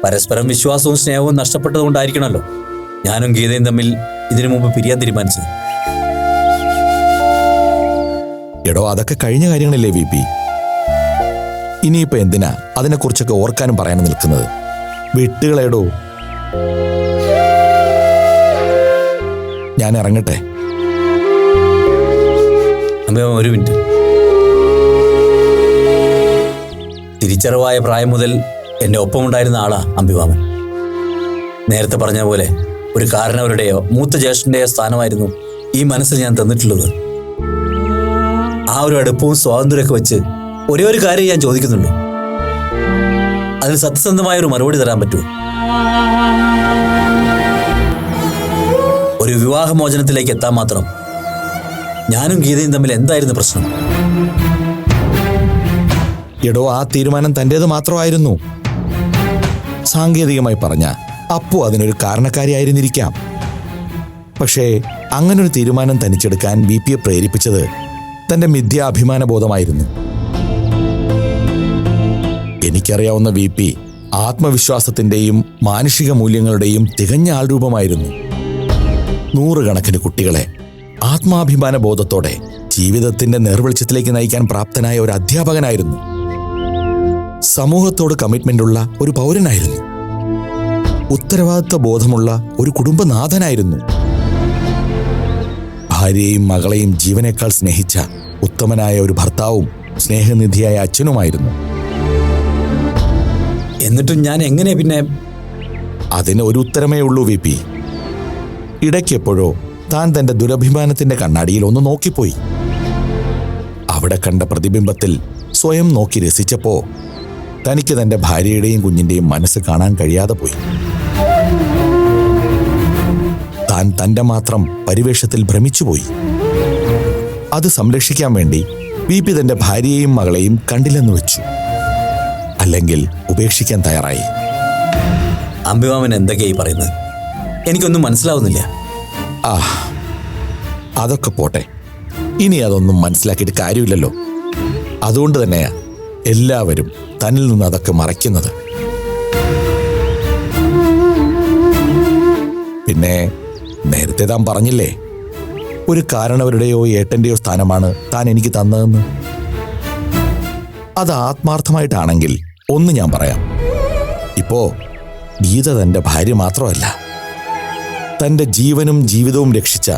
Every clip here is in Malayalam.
പരസ്പരം വിശ്വാസവും സ്നേഹവും നഷ്ടപ്പെട്ടതുകൊണ്ടായിരിക്കണമല്ലോ ഞാനും ഗീതയും തമ്മിൽ ഇതിനു മുമ്പ് പിരിയാൻ തീരുമാനിച്ചത്. എടോ, അതൊക്കെ കഴിഞ്ഞ കാര്യങ്ങളല്ലേ വി പി. ഇനിയിപ്പോ എന്തിനാ അതിനെക്കുറിച്ചൊക്കെ ഓർക്കാനും പറയാനും നിൽക്കുന്നത്? വിട്ടുകളേടോ. ഞാൻ ഇറങ്ങട്ടെ. ഒരു മിനിറ്റ്. തിരിച്ചറിവായ പ്രായം മുതൽ എൻ്റെ ഒപ്പമുണ്ടായിരുന്ന ആളാ അംബിവാമൻ. നേരത്തെ പറഞ്ഞ പോലെ ഒരു കാരണവരുടെയോ മൂത്ത ജ്യേഷ്ഠൻ്റെയോ സ്ഥാനമായിരുന്നു ഈ മനസ്സിൽ ഞാൻ തന്നിട്ടുള്ളത്. ആ ഒരു അടുപ്പവും സ്വാതന്ത്ര്യമൊക്കെ വെച്ച് ഒരേ ഒരു കാര്യം ഞാൻ ചോദിക്കുന്നുള്ളൂ. അതിന് സത്യസന്ധമായ ഒരു മറുപടി തരാൻ പറ്റുമോ? ഒരു വിവാഹമോചനത്തിലേക്ക് എത്താൻ മാത്രം ഞാനും ഗീതയും തമ്മിൽ എന്തായിരുന്നു പ്രശ്നം? എടോ, ആ തീരുമാനം തൻ്റേത് മാത്രമായിരുന്നു. സാങ്കേതികമായി പറഞ്ഞ അപ്പു അതിനൊരു കാരണക്കാരിയായിരുന്നിരിക്കാം. പക്ഷേ അങ്ങനൊരു തീരുമാനം തനിച്ചെടുക്കാൻ വി പിയെ പ്രേരിപ്പിച്ചത് തൻ്റെ മിഥ്യാഭിമാനബോധമായിരുന്നു. എനിക്കറിയാവുന്ന വി പി ആത്മവിശ്വാസത്തിൻ്റെയും മാനുഷിക മൂല്യങ്ങളുടെയും തികഞ്ഞ ആൾരൂപമായിരുന്നു. നൂറുകണക്കിന് കുട്ടികളെ ആത്മാഭിമാന ബോധത്തോടെ ജീവിതത്തിന്റെ നേർവെളിച്ചത്തിലേക്ക് നയിക്കാൻ പ്രാപ്തനായ ഒരു അധ്യാപകനായിരുന്നു. സമൂഹത്തോട് കമ്മിറ്റ്മെന്റുള്ള ഒരു പൗരനായിരുന്നു. ഉത്തരവാദിത്വ ബോധമുള്ള ഒരു കുടുംബനാഥനായിരുന്നു. ഭാര്യയെയും മകളെയും ജീവനേക്കാൾ സ്നേഹിച്ച ഉത്തമനായ ഒരു ഭർത്താവും സ്നേഹനിധിയായ അച്ഛനുമായിരുന്നു. എന്നിട്ടും ഞാൻ എങ്ങനെ പിന്നെ? അതിന് ഒരു ഉത്തരമേ ഉള്ളൂ വി പി. ഇടയ്ക്കെപ്പോഴോ താൻ തന്റെ ദുരഭിമാനത്തിന്റെ കണ്ണാടിയിൽ ഒന്ന് നോക്കിപ്പോയി. അവിടെ കണ്ട പ്രതിബിംബത്തിൽ സ്വയം നോക്കി രസിച്ചപ്പോ തനിക്ക് തന്റെ ഭാര്യയുടെയും കുഞ്ഞിന്റെയും മനസ്സ് കാണാൻ കഴിയാതെ പോയി. താൻ തന്റെ മാത്രം പരിവേഷത്തിൽ ഭ്രമിച്ചുപോയി. അത് സംരക്ഷിക്കാൻ വേണ്ടി വി പി തന്റെ ഭാര്യയെയും മകളെയും കണ്ടില്ലെന്ന് വെച്ചു. അല്ലെങ്കിൽ ഉപേക്ഷിക്കാൻ തയ്യാറായി. അംബിവാമൻ എന്തൊക്കെയായി പറയുന്നത്? എനിക്കൊന്നും മനസ്സിലാവുന്നില്ല. അതൊക്കെ പോട്ടെ. ഇനി അതൊന്നും മനസ്സിലാക്കിയിട്ട് കാര്യമില്ലല്ലോ. അതുകൊണ്ട് തന്നെയാ എല്ലാവരും തന്നിൽ നിന്ന് അതൊക്കെ മറയ്ക്കുന്നത്. പിന്നെ നേരത്തെ താൻ പറഞ്ഞില്ലേ, ഒരു കാരണവരുടെയോ ഏട്ടന്റെയോ സ്ഥാനമാണ് താൻ എനിക്ക് തന്നതെന്ന്. അത് ആത്മാർത്ഥമായിട്ടാണെങ്കിൽ ഒന്ന് ഞാൻ പറയാം. ഇപ്പോ ഗീത തന്റെ ഭാര്യ മാത്രമല്ല, തന്റെ ജീവനും ജീവിതവും രക്ഷിച്ച,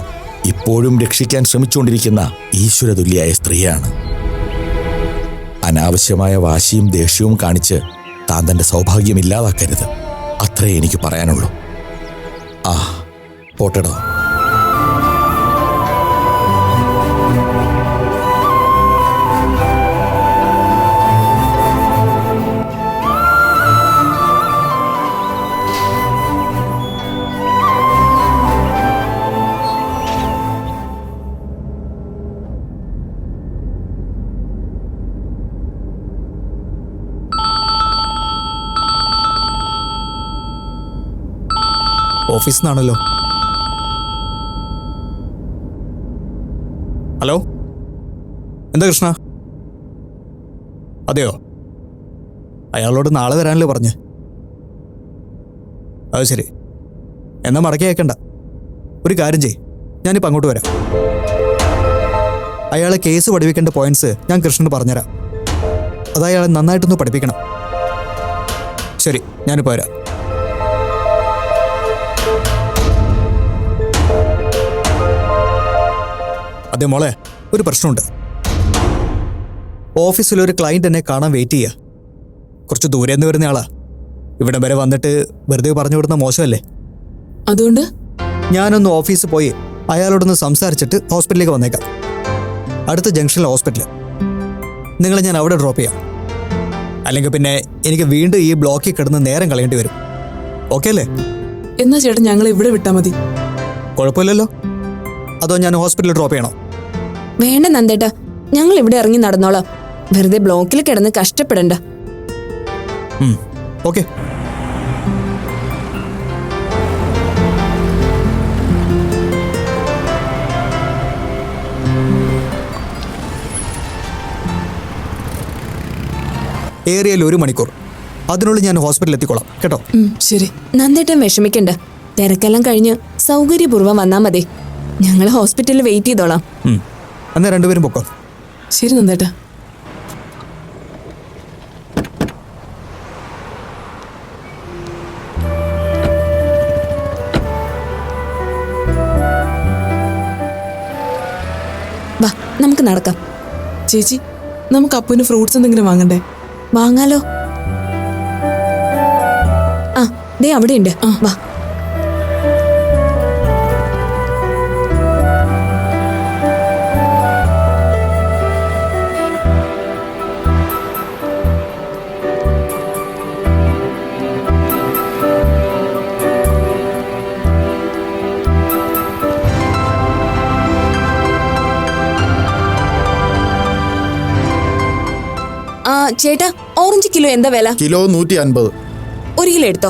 ഇപ്പോഴും രക്ഷിക്കാൻ ശ്രമിച്ചുകൊണ്ടിരിക്കുന്ന ഈശ്വരതുല്യായ സ്ത്രീയാണ്. അനാവശ്യമായ വാശിയും ദേഷ്യവും കാണിച്ച് താൻ തന്റെ സൗഭാഗ്യം ഇല്ലാതാക്കരുത്. അത്രേ എനിക്ക് പറയാനുള്ളൂ. പോട്ടെടോ. ഓഫീസിൽ നിന്നാണല്ലോ. ഹലോ, എന്താ കൃഷ്ണ? അതെയോ? അയാളോട് നാളെ വരാനല്ലേ പറഞ്ഞ്? അത് ശരി, എന്നാ മടക്കി അയക്കണ്ട. ഒരു കാര്യം ചെയ്യ്, ഞാനിപ്പോൾ അങ്ങോട്ട് വരാം. അയാളെ കേസ് പഠിപ്പിക്കേണ്ട പോയിന്റ്സ് ഞാൻ കൃഷ്ണന് പറഞ്ഞുതരാം. അത് അയാളെ നന്നായിട്ടൊന്ന് പഠിപ്പിക്കണം. ശരി, ഞാനിപ്പോൾ വരാം. അതെ മോളെ, ഒരു പ്രശ്നമുണ്ട്. ഓഫീസിലൊരു ക്ലയൻറ്റ് എന്നെ കാണാൻ വെയിറ്റ് ചെയ്യുക. കുറച്ച് ദൂരെ നിന്ന് വരുന്ന ആളാ. ഇവിടെ വരെ വന്നിട്ട് വെറുതെ പറഞ്ഞു വിടുന്ന മോശമല്ലേ? അതുകൊണ്ട് ഞാനൊന്ന് ഓഫീസിൽ പോയി അയാളോടൊന്ന് സംസാരിച്ചിട്ട് ഹോസ്പിറ്റലിലേക്ക് വന്നേക്കാം. അടുത്ത ജംഗ്ഷനിലെ ഹോസ്പിറ്റൽ. നിങ്ങളെ ഞാൻ അവിടെ ഡ്രോപ്പ് ചെയ്യാം. അല്ലെങ്കിൽ പിന്നെ എനിക്ക് വീണ്ടും ഈ ബ്ലോക്കിൽ കിടന്ന് നേരം കളയേണ്ടി വരും. ഓക്കെ അല്ലേ? എന്നാ ചേട്ടൻ ഞങ്ങൾ ഇവിടെ വിട്ടാൽ മതി. കുഴപ്പമില്ലല്ലോ. അതോ ഞാൻ ഹോസ്പിറ്റലിൽ ഡ്രോപ്പ് ചെയ്യണോ? വേണ്ട നന്ദേട്ടാ, ഞങ്ങൾ ഇവിടെ ഇറങ്ങി നടന്നോളാം. വെറുതെ ബ്ലോക്കിൽ കിടന്ന് കഷ്ടപ്പെടണ്ട. ഓക്കെ. ഏരിയയിൽ 1 മണിക്കൂർ, അതിനുള്ളിൽ ഞാൻ ഹോസ്പിറ്റലിൽ എത്തിക്കോളാം കേട്ടോ. ശരി. നന്ദേട്ടൻ വിഷമിക്കണ്ട. തിരക്കെല്ലാം കഴിഞ്ഞ് സൗകര്യപൂർവ്വം വന്നാ മതി. ഞങ്ങൾ ഹോസ്പിറ്റലിൽ വെയിറ്റ് ചെയ്തോളാം. എന്നാൽ രണ്ടുപേരും പൊക്കോ. ശരി നന്ദേട്ടാ. വാ, നമുക്ക് നടക്കാം. ചേച്ചി, നമുക്ക് അപ്പുവിന് ഫ്രൂട്ട്സ് എന്തെങ്കിലും വാങ്ങണ്ടേ? വാങ്ങാലോ. ആ, ദേ അവിടെയുണ്ട്. വാ. ആ ചേട്ടാ, ഓറഞ്ച് കിലോ എന്താ വില? കിലോ 150. 1 കിലോ എടുത്തോ.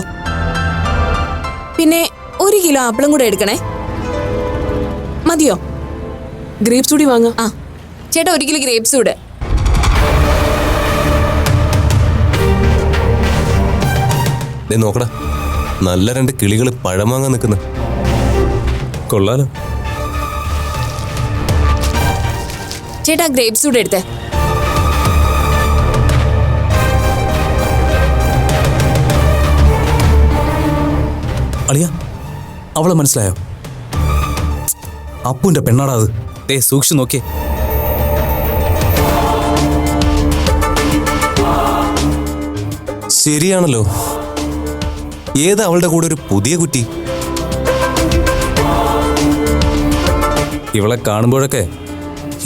പിന്നെ 1 കിലോ ആപ്പിളും കൂടെ എടുക്കണേ. മതിയോ? ഗ്രേപ്സ് കൂടി വാങ്ങാം. ആ ചേട്ടാ, 1 കിലോ ഗ്രേപ്സ് കൂടെ. നോക്കടാ, നല്ല 2 കിളികൾ പഴം വാങ്ങാൻ നിൽക്കുന്ന കൊള്ളാലോ. ചേട്ടാ, ഗ്രേപ്സ് കൂടെ എടുത്തേ. അളിയ, അവളെ മനസ്സിലായോ? അപ്പുവിന്റെ പെണ്ണാടാ അത്. സൂക്ഷിച്ചു നോക്കിയേ. ശരിയാണല്ലോ. ഏതാ അവളുടെ കൂടെ ഒരു പുതിയ കുറ്റി? ഇവളെ കാണുമ്പോഴൊക്കെ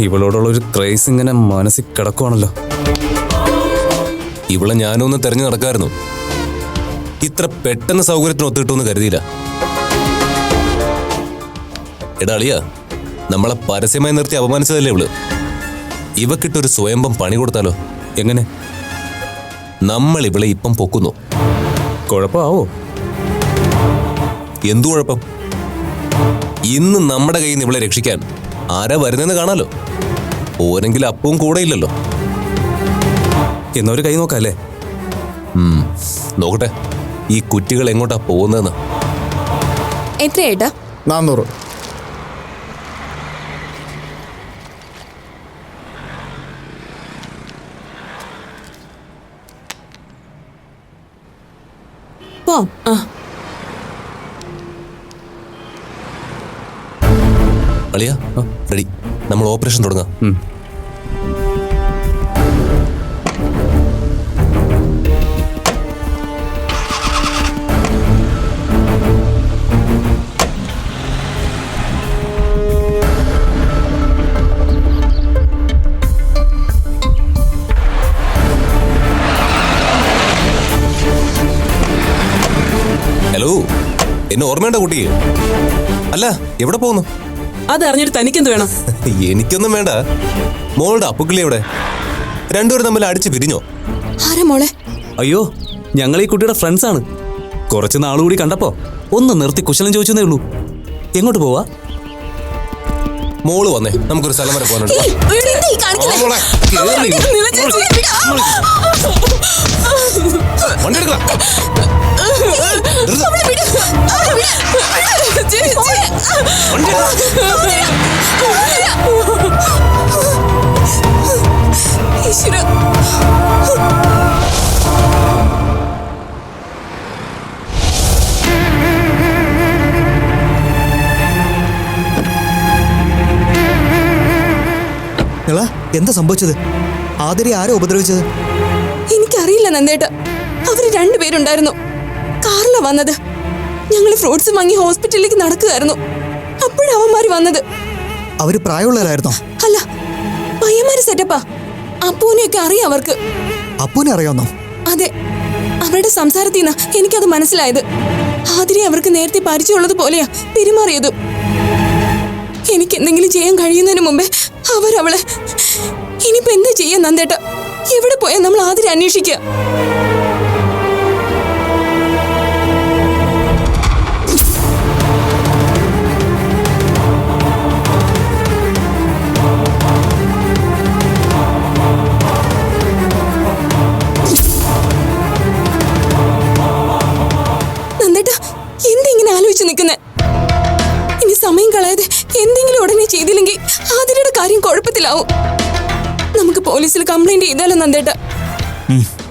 ഇവളോടുള്ള ഒരു ക്രേസ് ഇങ്ങനെ മനസ്സിൽ കിടക്കുവാണല്ലോ. ഇവളെ ഞാനും ഒന്ന് തെരഞ്ഞു നടക്കായിരുന്നു. ഇത്ര പെട്ടെന്ന് സൗകര്യത്തിന് ഒത്തിട്ടൊന്നും കരുതിയില്ല. എടാ അളിയ, നമ്മളെ പരസ്യമായി നിർത്തി അപമാനിച്ചതല്ലേ ഇവള്. ഇവക്കിട്ടൊരു സ്വയംഭം പണി കൊടുത്താലോ? എങ്ങനെ? നമ്മൾ ഇവളെ ഇപ്പം പൊക്കുന്നു. കുഴപ്പമാവോ? എന്തു കുഴപ്പം? ഇന്ന് നമ്മുടെ കയ്യിൽ നിന്ന് ഇവളെ രക്ഷിക്കാൻ ആരാ വരുന്നെന്ന് കാണാലോ. ഓരെങ്കിലും അപ്പവും കൂടെ ഇല്ലല്ലോ. എന്നൊരു കൈ നോക്കാല്ലേ? നോക്കട്ടെ ഈ കുറ്റികൾ എങ്ങോട്ടാ പോകുന്നതെന്ന്. എത്രയേട്ടാ? 400. പോ. ആ, അളിയ റെഡി, നമ്മൾ ഓപ്പറേഷൻ തുടങ്ങാം. ഹലോ, എന്നെ ഓർമ്മയുണ്ടോ കുട്ടിയെ? അല്ല, എവിടെ പോകുന്നു? അത് അറിഞ്ഞിട്ട് തനിക്കെന്ത് വേണം? എനിക്കൊന്നും വേണ്ട. മോളുടെ അപ്പുക്കിളി എവിടെ? രണ്ടുപേരും തമ്മിൽ അടിച്ച് പിരിഞ്ഞോ? ആരാ മോളെ? അയ്യോ, ഞങ്ങൾ ഈ കുട്ടിയുടെ ഫ്രണ്ട്സ് ആണ്. കുറച്ച് നാളുകൂടി കണ്ടപ്പോ ഒന്ന് നിർത്തി കുശലം ചോദിച്ചേ ഉള്ളൂ. എങ്ങോട്ട് പോവാ? മോള് വന്നേ, നമുക്കൊരു സ്ഥലം വരെ പോകാനുണ്ട്. എന്താ സംഭവിച്ചത്? ആതിരെ ആരോ ഉപദ്രവിച്ചത്? എനിക്കറിയില്ല നന്ദേട്ട. അവര് 2 പേരുണ്ടായിരുന്നു. കാറിലാ വന്നത്. ഞങ്ങൾ ഫ്രൂട്ട്സ് വാങ്ങി ഹോസ്പിറ്റലിലേക്ക് നടക്കുകയായിരുന്നു. അപ്പോഴാ അവന്മാര് വന്നത്. അവര് പ്രായമുള്ളവരായിരുന്നോ? അല്ല, പയ്യന്മാര് സെറ്റപ്പാ. അപ്പൂനെയൊക്കെ അറിയാം അവർക്ക്. അപ്പൂനെ അറിയാവുന്നോ? അതെ, അവരുടെ സംസാരത്തിൽ നിന്നാ എനിക്കത് മനസ്സിലായത്. ആതിരെ അവർക്ക് നേരത്തെ പരിചയമുള്ളത് പോലെയാ പെരുമാറിയത്. എനിക്ക് എന്തെങ്കിലും ചെയ്യാൻ കഴിയുന്നതിന് മുമ്പേ അവരവളെ. ഇനിയിപ്പോ എന്താ ചെയ്യാ നന്ദേട്ട? എവിടെ പോയാ നമ്മൾ ആതിരെ അന്വേഷിക്കുക? കാര്യം കുഴപ്പത്തിലാവും. നമുക്ക് പോലീസിൽ കംപ്ലൈന്റ് ചെയ്താലോ നന്ദേട്ട?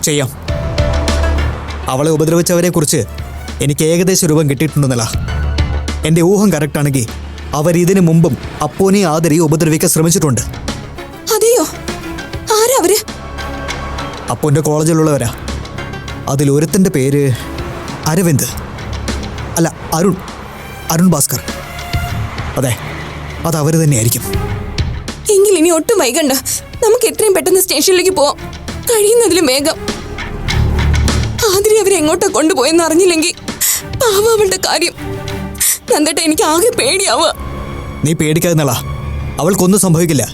ചെയ്യാം. അവളെ ഉപദ്രവിച്ചവരെ കുറിച്ച് എനിക്ക് ഏകദേശ രൂപം കിട്ടിയിട്ടുണ്ടെന്നല്ല. എൻ്റെ ഊഹം കറക്റ്റാണെങ്കിൽ അവർ ഇതിനു മുമ്പും അപ്പൂനെയും ആദരയും ഉപദ്രവിക്കാൻ ശ്രമിച്ചിട്ടുണ്ട്. അതെയോ? ആരാ അവര്? അപ്പൂൻ്റെ കോളേജിലുള്ളവരാ. അതിലൊരുത്തൻ്റെ പേര് അരവിന്ദ്, അല്ല അരുൺ ഭാസ്കർ. അതെ, അത് അവർ തന്നെയായിരിക്കും. എങ്കിൽ ഇനി ഒട്ടും വൈകണ്ട, നമുക്ക് എത്രയും പെട്ടെന്ന് സ്റ്റേഷനിലേക്ക് പോവാം, കഴിയുന്നതിലും വേഗം. ആതിരി അവരെ എങ്ങോട്ടാ കൊണ്ടുപോയെന്ന് അറിഞ്ഞില്ലെങ്കിൽ പാവ അവളുടെ കാര്യം. നന്ദേട്ട, എനിക്ക് ആകെ പേടിയാവുക. നീ പേടിക്കാതെന്നളാ, അവൾക്കൊന്നും സംഭവിക്കില്ല.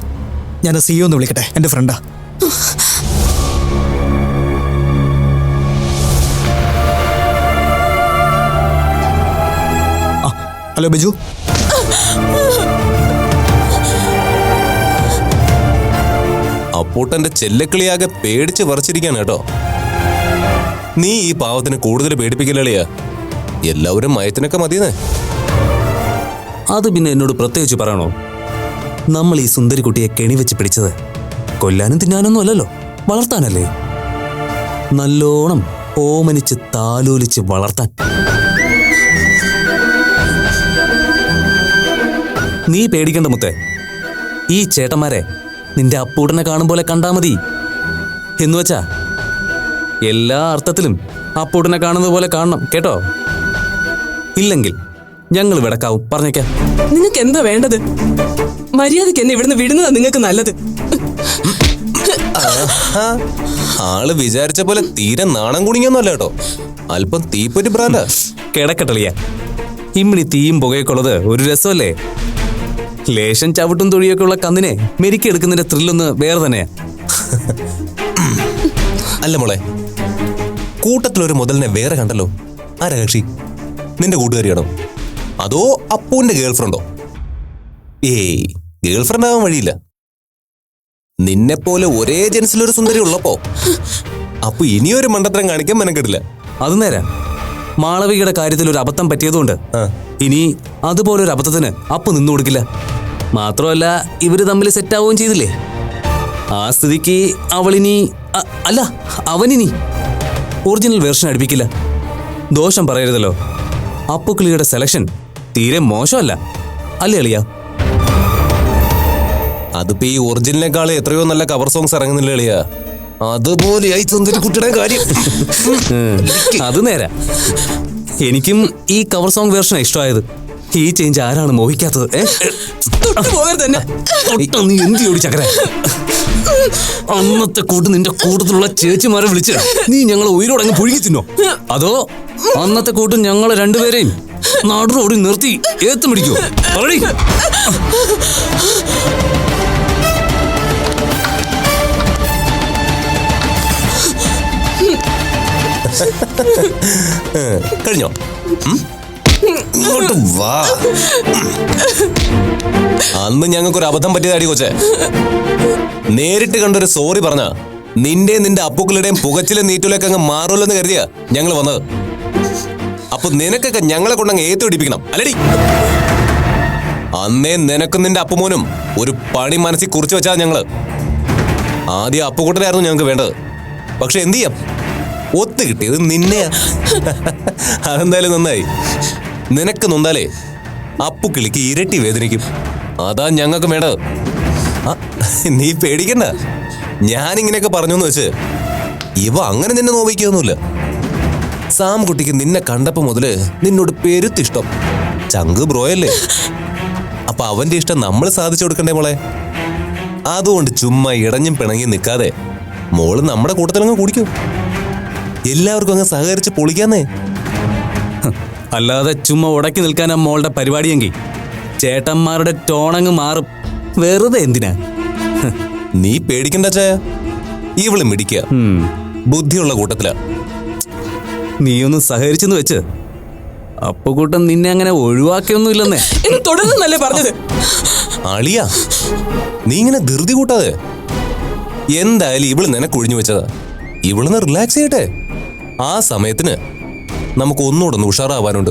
ഞാൻ സിഇഒ ഒന്ന് വിളിക്കട്ടെ, എൻ്റെ ഫ്രണ്ടാ. ഹലോ ബിജു. അപ്പൂട്ടന്റെ ചെല്ലക്കിളിയാകെ പേടിച്ച് വറച്ചിരിക്കാണ് കേട്ടോ. നീ ഈ പാവത്തിന് കൂടുതൽ പേടിപ്പിക്കലിയാ. എല്ലാവരും മയത്തിനൊക്കെ മതിയെന്നേ. അത് പിന്നെ എന്നോട് പ്രത്യേകിച്ച് പറയണോ? നമ്മൾ ഈ സുന്ദരിക്കുട്ടിയെ കെണിവെച്ച് പിടിച്ചത് കൊല്ലാനും തിന്നാനൊന്നും അല്ലല്ലോ, വളർത്താനല്ലേ. നല്ലോണം ഓമനിച്ച് താലോലിച്ച് വളർത്താൻ. നീ പേടിക്കണ്ട മുത്തേ. ഈ ചേട്ടന്മാരെ നിന്റെ അപ്പൂട്ടനെ കാണും പോലെ കണ്ടാ മതി. എന്നുവച്ചാ എല്ലാ അർത്ഥത്തിലും അപ്പൂട്ടനെ കാണുന്നത് പോലെ കാണണം കേട്ടോ. ഇല്ലെങ്കിൽ ഞങ്ങൾ വിടക്കാവും, പറഞ്ഞേക്കാം. നിങ്ങൾക്ക് എന്താ വേണ്ടത്? മര്യാദയ്ക്ക് എന്നെ ഇവിടുന്ന് വിടുന്നതാ നിങ്ങൾക്ക് നല്ലത്. ആള് വിചാരിച്ച പോലെ തീരെ നാണം കുണിക്കൊന്നുമല്ല കേട്ടോ. അല്പം തീപ്പൊരി ബ്രാൻഡാ. കിടക്കട്ടളിയ. ഇമ്മിണി തീയും പുകയൊക്കെയുള്ളത് ഒരു രസമല്ലേ. ലേശം ചവിട്ടും തൊഴിയൊക്കെ ഉള്ള കന്നിനെ മെരുക്കിയെടുക്കുന്നതിന്റെ ത്രില്ലൊന്ന് വേറെ തന്നെയാ. അല്ല മോളെ, കൂട്ടത്തിലൊരു മുതലിനെ വേറെ കണ്ടല്ലോ. ആരാ കക്ഷി? നിന്റെ കൂട്ടുകാരിയാണോ അതോ അപ്പൂന്റെ ഗേൾഫ്രണ്ടോ? ഏയ്, ഗേൾഫ്രണ്ട് ആവാൻ വഴിയില്ല. നിന്നെപ്പോലെ ഒരേ ജൻസിലൊരു സുന്ദരി ഉള്ളപ്പോ അപ്പൊ ഇനിയൊരു മണ്ടത്തരം കാണിക്കാൻ മെനക്കെടില്ല. അത് നേരാ. മാളവികയുടെ കാര്യത്തിൽ ഒരു അബദ്ധം പറ്റിയതുകൊണ്ട് ഇനി അതുപോലൊരു അബദ്ധത്തിന് അപ്പു നിന്നു കൊടുക്കില്ല. മാത്രമല്ല, ഇവര് തമ്മിൽ സെറ്റാവുകയും ചെയ്തില്ലേ. ആ സ്ഥിതിക്ക് അവളിനി അല്ല അവനിനി ഒറിജിനൽ വേർഷൻ അടുപ്പിക്കില്ല. ദോഷം പറയരുതല്ലോ. അപ്പുക്കിളിയുടെ സെലക്ഷൻ തീരെ മോശമല്ല അല്ലേ അളിയ? അതിപ്പോ ഈ ഒറിജിനലിനേക്കാൾ എത്രയോ നല്ല കവർ സോങ്സ് ഇറങ്ങുന്നില്ല അളിയ. അതുപോലെയായി സുന്ദരി കുട്ടിയുടെ കാര്യം. അത് നേരാ. എനിക്കും ഈ കവർ സോങ് വേർഷനാണ് ഇഷ്ടമായത്. ഈ ചേഞ്ച് ആരാണ് മോഹിക്കാത്തത്? നീ എന്ത് ചോടി ചക്കര? അന്നത്തെ കൂട്ട് നിന്റെ കൂട്ടത്തിലുള്ള ചേച്ചിമാരെ വിളിച്ച് നീ ഞങ്ങളെ ഉയരോടങ്ങ് പുഴുകി തിന്നോ? അതോ അന്നത്തെ കൂട്ട് ഞങ്ങളെ രണ്ടുപേരെയും നാടോടി നിർത്തി ഏത്തും പിടിക്കോ? പറയടി. കഴിഞ്ഞോ? വാ. അന്ന് ഞങ്ങൾക്കൊരു അബദ്ധം പറ്റിയതാടി കൊച്ചെ. നേരിട്ട് കണ്ടൊരു സോറി പറഞ്ഞ നിന്റെ അപ്പുക്കളുടെയും പുകച്ചിലെ നീറ്റിലേക്ക് അങ്ങ് മാറുമല്ലോ എന്ന് കരുതിയാ ഞങ്ങൾ വന്നത്. അപ്പൊ നിനക്കൊക്കെ ഞങ്ങളെ കൊണ്ടങ്ങ് ഏത്തുപിടിപ്പിക്കണം അല്ലടി. അന്നേ നിനക്കും നിന്റെ അപ്പുമോനും ഒരു പണി മനസ്സിൽ കുറിച്ച് വെച്ചാ ഞങ്ങള്. ആദ്യം അപ്പുകൂട്ടനായിരുന്നു ഞങ്ങൾക്ക് വേണ്ടത്. പക്ഷെ എന്ത് ചെയ്യാം, ഒത്തു കിട്ടിയത് നിന്നെയാ. അതെന്തായാലും നന്നായി. നിനക്ക് നൊന്നാലേ അപ്പുക്കിളിക്ക് ഇരട്ടി വേദനിക്കും. അതാ ഞങ്ങൾക്ക് വേണ്ടത്. നീ പേടിക്കണ്ട. ഞാനിങ്ങനെയൊക്കെ പറഞ്ഞെന്ന് വെച്ച് ഇവ അങ്ങനെ നിന്നെ നോവിക്കൊന്നുമില്ല. സാം കുട്ടിക്ക് നിന്നെ കണ്ടപ്പോ മുതല് നിന്നോട് പെരുത്തിഷ്ടം. ചങ്ക് ബ്രോയല്ലേ. അപ്പൊ അവന്റെ ഇഷ്ടം നമ്മൾ സാധിച്ചു കൊടുക്കണ്ടേ മോളെ? അതുകൊണ്ട് ചുമ്മാ ഇടഞ്ഞും പിണങ്ങി നിൽക്കാതെ മോള് നമ്മുടെ കൂട്ടത്തിലങ്ങ് കുടിക്കും. എല്ലാവർക്കും അങ്ങ് സഹകരിച്ച് പൊളിക്കാന്നേ. അല്ലാതെ ചുമ്മാ ഉടക്കി നിൽക്കാനാ മോളുടെ പരിപാടിയെങ്കിൽ ചേട്ടന്മാരുടെ ടോണങ്ങ് മാറും. വെറുതെ എന്തിനാ? നീ പേടിക്കണ്ട ചായ. ഇവള് മിടിക്കുക, ബുദ്ധിയുള്ള കൂട്ടത്തിലാ. നീയൊന്ന് സഹകരിച്ചെന്ന് വെച്ച് അപ്പുകൂട്ടം നിന്നെ അങ്ങനെ ഒഴിവാക്കിയൊന്നുമില്ലെന്നേ. എന്ന് തുടർന്നല്ലേ പറഞ്ഞത്? അളിയാ, നീ ഇങ്ങനെ ധൃതി കൂട്ടാതെ. എന്തായാലും ഇവള് നിനക്ക് ഒഴിഞ്ഞു വെച്ചതാ. ഇവളൊന്ന് റിലാക്സ് ചെയ്യട്ടെ. ആ സമയത്തിന് നമുക്ക് ഒന്നുകൂടെ ഉഷാറാവാനുണ്ട്.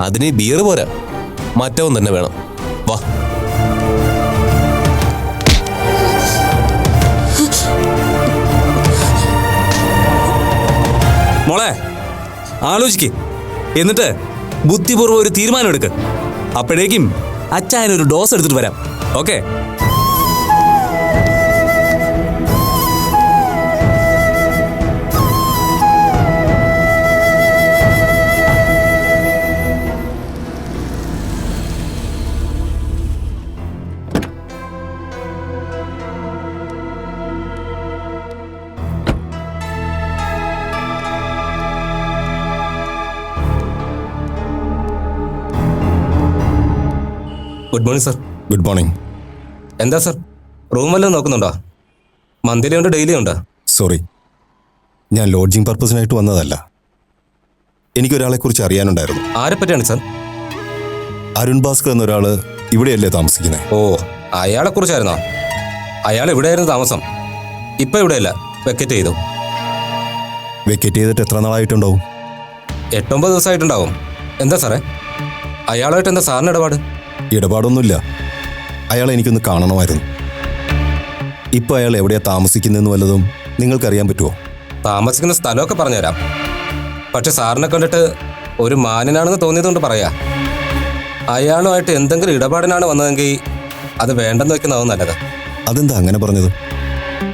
അതിന് ബിയർ പോരാ, മറ്റവൻ തന്നെ വേണം. വാ. മോളെ ആലോചിക്ക്, എന്നിട്ട് ബുദ്ധിപൂർവ്വം ഒരു തീരുമാനം എടുക്ക്. അപ്പോഴേക്കും അച്ചായനൊരു ഡോസ് എടുത്തിട്ട് വരാം. Okay? Good morning sir. Good morning. എന്താ സർ, റൂം വല്ലതും നോക്കുന്നുണ്ടോ? മന്ത്ലി ഉണ്ട്, ഡെയിലി ഉണ്ട്? സോറി, ഞാൻ ലോഡ്ജിംഗ് പർപ്പസിനായിട്ട് വന്നതല്ല. എനിക്കൊരാളെക്കുറിച്ച് അറിയാനുണ്ടായിരുന്നു. ആരെ പറ്റിയാണ് സർ? അരുൺ ഭാസ്കർ എന്നൊരാൾ ഇവിടെയല്ലേ താമസിക്കുന്നത്? ഓ, അയാളെ കുറിച്ചായിരുന്നോ? അയാൾ എവിടെയായിരുന്നു താമസം? ഇപ്പം ഇവിടെയല്ല, വെക്കറ്റ് ചെയ്തു. വെക്കേറ്റ് ചെയ്തിട്ട് എത്ര നാളായിട്ടുണ്ടാവും? 8-9 ദിവസമായിട്ടുണ്ടാവും. എന്താ സാറേ, അയാളായിട്ട് എന്താ സാറിന് ഇടപാട്? ഇടപാടൊന്നുമില്ല. അയാളെ എനിക്കൊന്ന് കാണണമായിരുന്നു. ഇപ്പം അയാൾ എവിടെയാ താമസിക്കുന്നതെന്ന് വല്ലതും നിങ്ങൾക്കറിയാൻ പറ്റുമോ? താമസിക്കുന്ന സ്ഥലമൊക്കെ പറഞ്ഞുതരാം. പക്ഷെ സാറിനെ കണ്ടിട്ട് ഒരു മാന്യനാണെന്ന് തോന്നിയതുകൊണ്ട് പറയാ. അയാളുമായിട്ട് എന്തെങ്കിലും ഇടപാടിനാണ് വന്നതെങ്കിൽ അത് വേണ്ടെന്ന് വെക്കുന്നതാവും നല്ലത്. അതെന്താ അങ്ങനെ പറഞ്ഞത്?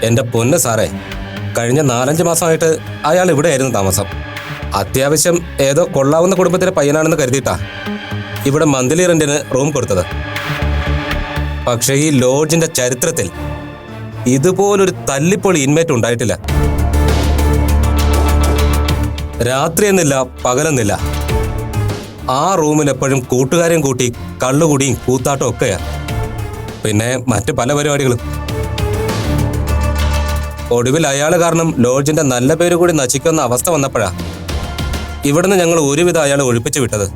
എൻ്റെ പൊന്ന് സാറേ, കഴിഞ്ഞ 4-5 മാസമായിട്ട് അയാൾ ഇവിടെയായിരുന്നു താമസം. അത്യാവശ്യം ഏതോ കൊള്ളാവുന്ന കുടുംബത്തിലെ പയ്യനാണെന്ന് കരുതിയിട്ടാ ഇവിടെ മന്ത്ലി റെന്റിന് റൂം കൊടുത്തത്. പക്ഷേ ഈ ലോഡ്ജിന്റെ ചരിത്രത്തിൽ ഇതുപോലൊരു തല്ലിപ്പൊളി ഇൻമേറ്റ് ഉണ്ടായിട്ടില്ല. രാത്രിയെന്നില്ല, പകലെന്നില്ല, ആ റൂമിൽ എപ്പോഴും കൂട്ടുകാരെയും കൂട്ടി കള്ളുകൂടിയും കൂത്താട്ടം ഒക്കെയാ. പിന്നെ മറ്റ് പല പരിപാടികളും. ഒടുവിൽ അയാൾ കാരണം ലോഡ്ജിന്റെ നല്ല പേര് കൂടി നശിക്കുന്ന അവസ്ഥ വന്നപ്പോഴാ ഇവിടുന്ന് ഞങ്ങൾ ഒരുവിധം അയാളെ ഒഴിപ്പിച്ചു വിട്ടത്.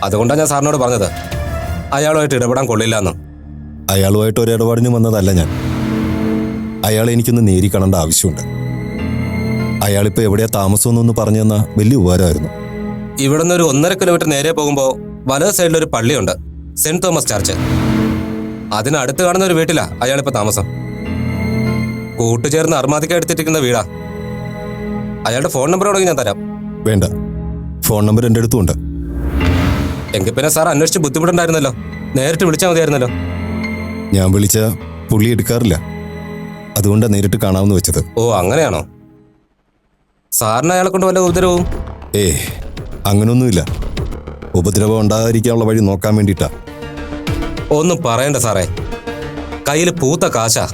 അതുകൊണ്ടാണ് ഞാൻ സാറിനോട് പറഞ്ഞത് അയാളുമായിട്ട് ഇടപെടാൻ കൊള്ളില്ല. അയാളുമായിട്ട് ഒരു ഇടപാടിന് വന്നതല്ല ഞാൻ. അയാളെ എനിക്കൊന്ന് നേരി കാണേണ്ട ആവശ്യമുണ്ട്. അയാളിപ്പോൾ എവിടെയാ താമസമെന്നൊന്ന് പറഞ്ഞു തന്നാൽ വലിയ ഉപകാരമായിരുന്നു. ഇവിടുന്ന് ഒരു 1.5 കിലോമീറ്റർ നേരെ പോകുമ്പോൾ വലത് സൈഡിലൊരു പള്ളിയുണ്ട്, സെന്റ് തോമസ് ചർച്ച്. അതിനടുത്ത് കാണുന്ന ഒരു വീട്ടിലാ അയാളിപ്പോൾ താമസം. കൂട്ടുചേർന്ന് അർമാദിക്ക എടുത്തിട്ടിരിക്കുന്ന വീടാ. അയാളുടെ ഫോൺ നമ്പർ ഉണ്ടെങ്കിൽ ഞാൻ തരാം. വേണ്ട, ഫോൺ നമ്പർ എൻ്റെ അടുത്തുമുണ്ട്. എങ്കിൽ പിന്നെ സാർ അന്വേഷിച്ച് ബുദ്ധിമുട്ടുണ്ടായിരുന്നല്ലോ, നേരിട്ട് വിളിച്ചാൽ മതിയായിരുന്നല്ലോ. ഞാൻ വിളിച്ച പുള്ളി എടുക്കാറില്ല, അതുകൊണ്ടാണ് നേരിട്ട് കാണാമെന്ന് വെച്ചത്. ഓ, അങ്ങനെയാണോ? സാറിന് അയാളെ കൊണ്ട് വല്ല ഉപദ്രവവും? അങ്ങനൊന്നുമില്ല. ഉപദ്രവം ഉണ്ടാകാതിരിക്കാനുള്ള വഴി നോക്കാൻ വേണ്ടിയിട്ടാ. ഒന്നും പറയണ്ട സാറേ, കയ്യിൽ പൂത്ത കാശാ,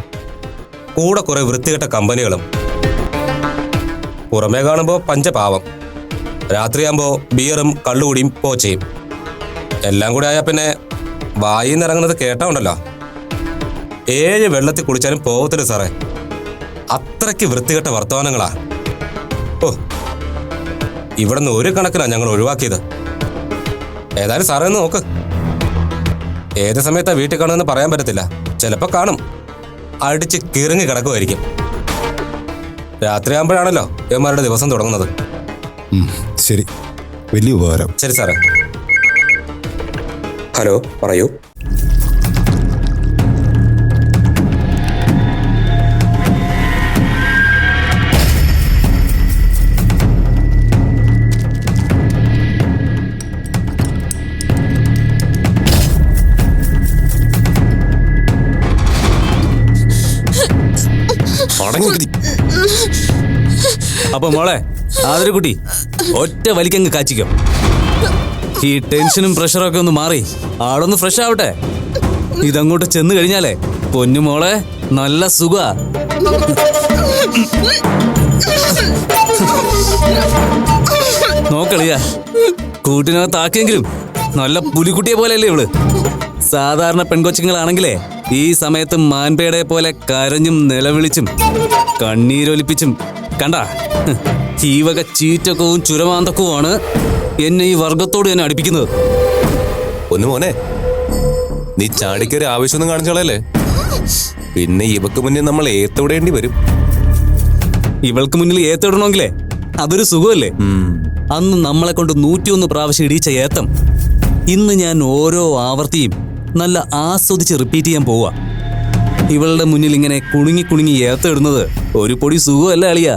കൂടെ കുറെ വൃത്തികെട്ട കമ്പനികളും. പുറമേ കാണുമ്പോൾ പഞ്ചപാവം, രാത്രിയാകുമ്പോൾ ബിയറും കള്ളുകൂടിയും പോച്ചയും എല്ലാം കൂടി ആയാൽ പിന്നെ വായിന്ന് ഇറങ്ങുന്നത് കേട്ടാ ഉണ്ടല്ലോ, 7 വെള്ളത്തിൽ കുളിച്ചാലും പോകത്തില്ല സാറേ. അത്രയ്ക്ക് വൃത്തികെട്ട വർത്തമാനങ്ങളാ. ഓ, ഇവിടുന്ന് ഒരു കണക്കിനാണ് ഞങ്ങൾ ഒഴിവാക്കിയത്. ഏതായാലും സാറേ ഒന്ന് നോക്ക്. ഏത് സമയത്താ വീട്ടിൽ കാണുമെന്ന് പറയാൻ പറ്റത്തില്ല. ചിലപ്പോൾ കാണും, അടിച്ച് കിറങ്ങി കിടക്കുമായിരിക്കും. രാത്രിയാകുമ്പോഴാണല്ലോ ഇവന്മാരുടെ ദിവസം തുടങ്ങുന്നത്. ശരി, വലിയ ഉപകാരം. ശരി സാറേ. ഹലോ, പറയൂ. അപ്പൊ മോളെ ആതിരക്കുട്ടി, ഒറ്റ വലിക്കങ്ങ് കാച്ചിക്കോ. ഈ ടെൻഷനും പ്രഷറും ഒക്കെ ഒന്ന് മാറി ആളൊന്ന് ഫ്രഷ് ആവട്ടെ. ഇതങ്ങോട്ട് ചെന്ന് കഴിഞ്ഞാലേ പൊന്നു മോളെ നല്ല സുഖ. നോക്കളിയാ, കൂട്ടിനകത്താക്കിയെങ്കിലും നല്ല പുലിക്കുട്ടിയെ പോലെയല്ലേ ഇവള്. സാധാരണ പെൺകൊച്ചുങ്ങളാണെങ്കിലേ ഈ സമയത്ത് മാൻപേടെ പോലെ കരഞ്ഞും നിലവിളിച്ചും കണ്ണീരൊലിപ്പിച്ചും കണ്ട ഈ വക ചീറ്റക്കവും ചുരമാന്തക്കവുമാണ് എന്നെ ഈ വർഗത്തോട് തന്നെ അടുപ്പിക്കുന്നത്. ഒന്ന് മോനെ, നീ ചാടിക്കൊരു ആവശ്യമൊന്നും കാണിച്ചോളല്ലേ, പിന്നെ ഇവക്ക് മുന്നിൽ നമ്മൾ ഏത്തോടേണ്ടി വരും. ഇവൾക്ക് മുന്നിൽ ഏത്തിടണമെങ്കിലേ അതൊരു സുഖമല്ലേ. അന്ന് നമ്മളെ കൊണ്ട് 101 പ്രാവശ്യം ഇടിച്ച ഏത്തം ഇന്ന് ഞാൻ ഓരോ ആവർത്തിയും നല്ല ആസ്വദിച്ച് റിപ്പീറ്റ് ചെയ്യാൻ പോവാ. ഇവളുടെ മുന്നിൽ ഇങ്ങനെ കുണുങ്ങി കുണുങ്ങി ഏത്തിടുന്നത് ഒരു പൊടി സുഖമല്ല അളിയാ.